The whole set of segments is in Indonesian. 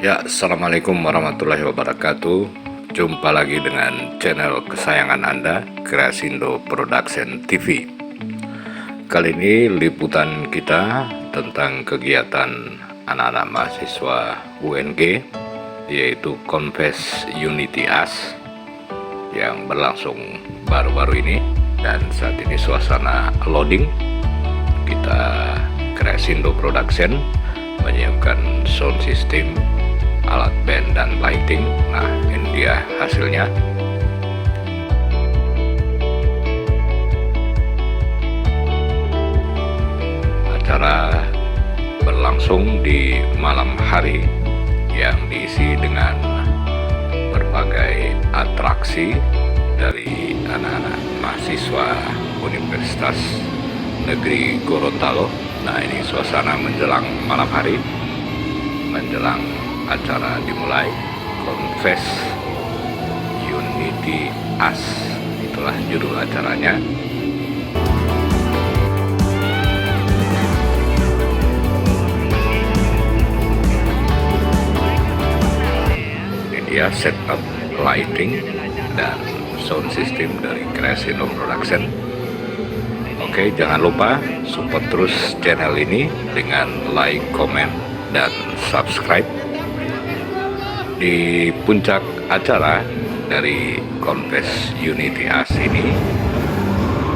Ya, Assalamualaikum warahmatullahi wabarakatuh. Jumpa lagi dengan channel kesayangan Anda, Kreasindo Production TV. Kali ini liputan kita tentang kegiatan anak-anak mahasiswa UNG, yaitu Confess Unity AS yang berlangsung baru-baru ini. Dan saat ini suasana loading. Kita Kreasindo Production menyiapkan sound system, alat band dan lighting. Nah, ini dia hasilnya. Acara berlangsung di malam hari yang diisi dengan berbagai atraksi dari anak-anak mahasiswa Universitas Negeri Gorontalo. Nah, ini suasana menjelang malam hari, menjelang acara dimulai. Confess Unity AS, itulah judul acaranya. Ini dia setup lighting dan sound system dari Kreasindo Production. Oke, jangan lupa support terus channel ini dengan like, comment, dan subscribe. Di puncak acara dari Confess Unity AS ini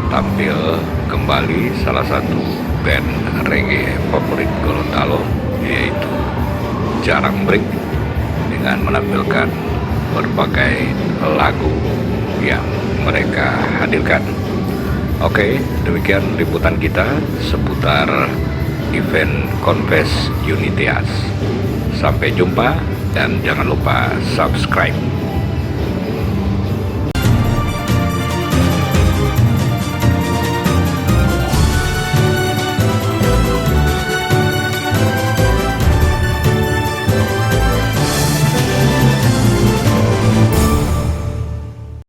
tampil kembali salah satu band reggae favorit Gorontalo, yaitu Jarang Break, dengan menampilkan berbagai lagu yang mereka hadirkan. Oke, demikian liputan kita seputar event Confess Unity AS. Sampai jumpa dan jangan lupa subscribe.